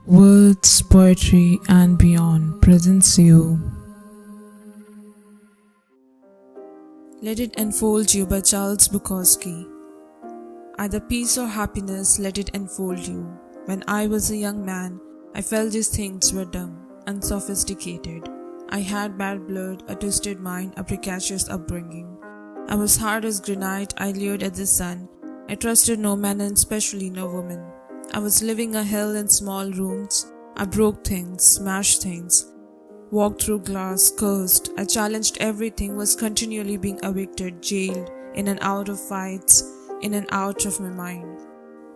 Words, Poetry, and Beyond presents you Let It Enfold You by Charles Bukowski. Either peace or happiness, let it enfold you. When I was a young man, I felt these things were dumb, unsophisticated. I had bad blood, a twisted mind, a precocious upbringing. I was hard as granite, I leered at the sun. I trusted no man and especially no woman. I was living a hell in small rooms. I broke things, smashed things, walked through glass, cursed. I challenged everything, was continually being evicted, jailed, in and out of fights, in and out of my mind.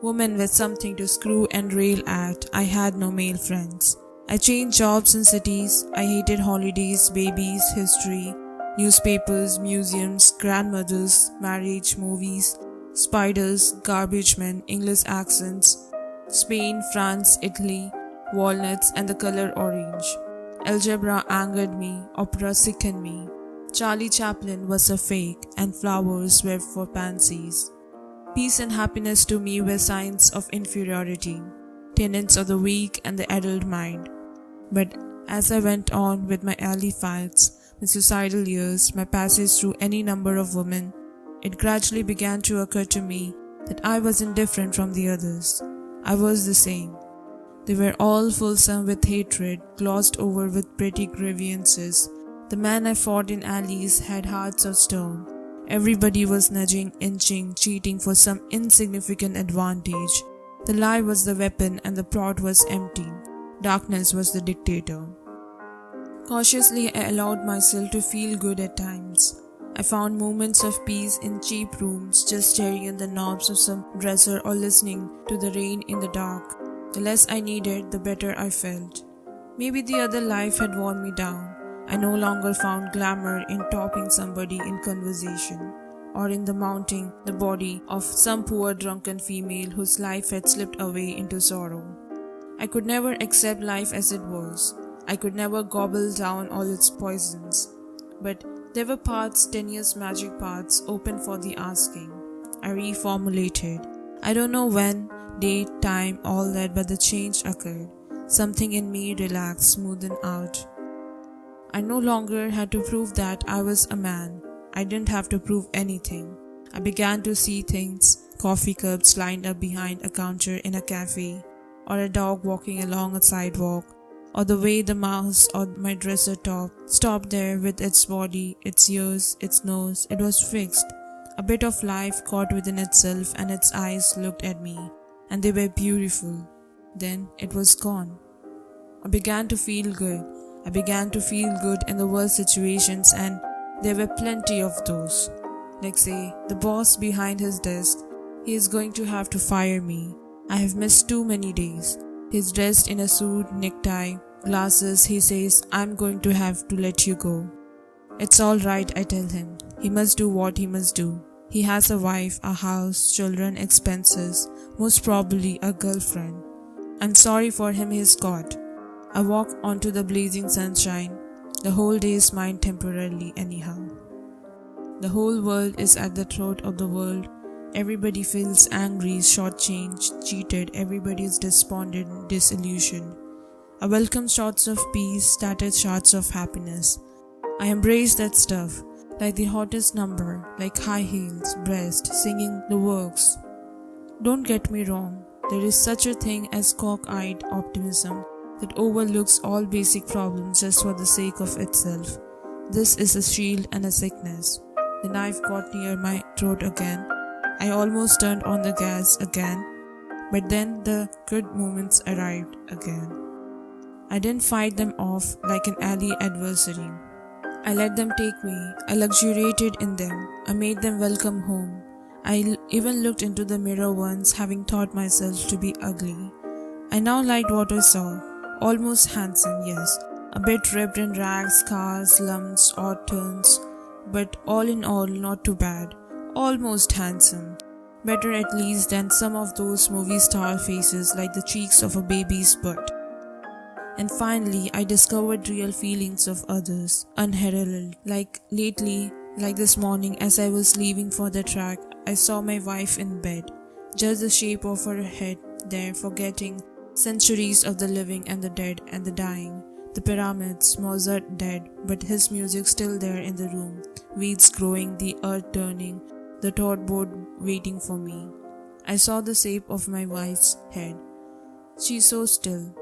Women were something to screw and rail at. I had no male friends. I changed jobs and cities. I hated holidays, babies, history, newspapers, museums, grandmothers, marriage, movies, spiders, garbage men, English accents, Spain, France, Italy, walnuts, and the color orange. Algebra angered me, opera sickened me. Charlie Chaplin was a fake, and flowers were for pansies. Peace and happiness to me were signs of inferiority, tenets of the weak and the adult mind. But as I went on with my early fights, my suicidal years, my passage through any number of women, it gradually began to occur to me that I wasn't different from the others. I was the same. They were all fulsome with hatred, glossed over with petty grievances. The men I fought in alleys had hearts of stone. Everybody was nudging, inching, cheating for some insignificant advantage. The lie was the weapon and the plot was empty. Darkness was the dictator. Cautiously, I allowed myself to feel good at times. I found moments of peace in cheap rooms, just staring at the knobs of some dresser or listening to the rain in the dark. The less I needed, the better I felt. Maybe the other life had worn me down. I no longer found glamour in topping somebody in conversation, or in the mounting the body of some poor drunken female whose life had slipped away into sorrow. I could never accept life as it was. I could never gobble down all its poisons. But there were paths, tenuous magic paths, open for the asking. I reformulated. I don't know when, date, time, all that, but the change occurred. Something in me relaxed, smoothened out. I no longer had to prove that I was a man. I didn't have to prove anything. I began to see things, coffee cups lined up behind a counter in a cafe, or a dog walking along a sidewalk, or the way the mouse on my dresser top stopped there with its body, its ears, its nose. It was fixed. A bit of life caught within itself, and its eyes looked at me, and they were beautiful. Then it was gone. I began to feel good. I began to feel good in the worst situations, and there were plenty of those. Like, say, the boss behind his desk, he is going to have to fire me. I have missed too many days. He's dressed in a suit, necktie, glasses. He says, I'm going to have to let you go. It's all right, I tell him. He must do what he must do. He has a wife, a house, children, expenses, most probably a girlfriend. I'm sorry for him, he's caught. I walk onto the blazing sunshine. The whole day is mine temporarily anyhow. The whole world is at the throat of the world. Everybody feels angry, shortchanged, cheated. Everybody is despondent, disillusioned. I welcome shots of peace, scattered shots of happiness. I embrace that stuff, like the hottest number, like high heels, breast, singing the works. Don't get me wrong, there is such a thing as cock-eyed optimism that overlooks all basic problems just for the sake of itself. This is a shield and a sickness. The knife got near my throat again. I almost turned on the gas again, but then the good moments arrived again. I didn't fight them off like an alley adversary. I let them take me. I luxuriated in them. I made them welcome home. I even looked into the mirror once, having thought myself to be ugly. I now liked what I saw. Almost handsome, yes. A bit ripped in rags, scars, lumps, odd turns. But all in all, not too bad. Almost handsome. Better at least than some of those movie star faces like the cheeks of a baby's butt. And finally, I discovered real feelings of others, unheralded. Like lately, like this morning as I was leaving for the track, I saw my wife in bed. Just the shape of her head there, forgetting Centuries of the living and the dead and the dying. The pyramids, Mozart dead, but his music still there in the room. Weeds growing, the earth turning, the board waiting for me. I saw the shape of my wife's head. She's so still.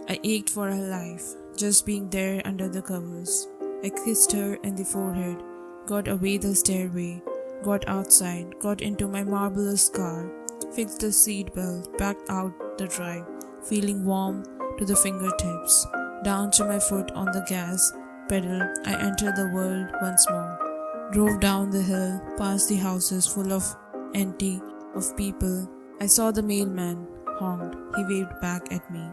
I ached for her life, just being there under the covers. I kissed her in the forehead, got away the stairway, got outside, got into my marvelous car, fixed the seat belt, backed out the drive, feeling warm to the fingertips. Down to my foot on the gas pedal, I entered the world once more. Drove down the hill, past the houses full of empty of people. I saw the mailman, honked. He waved back at me.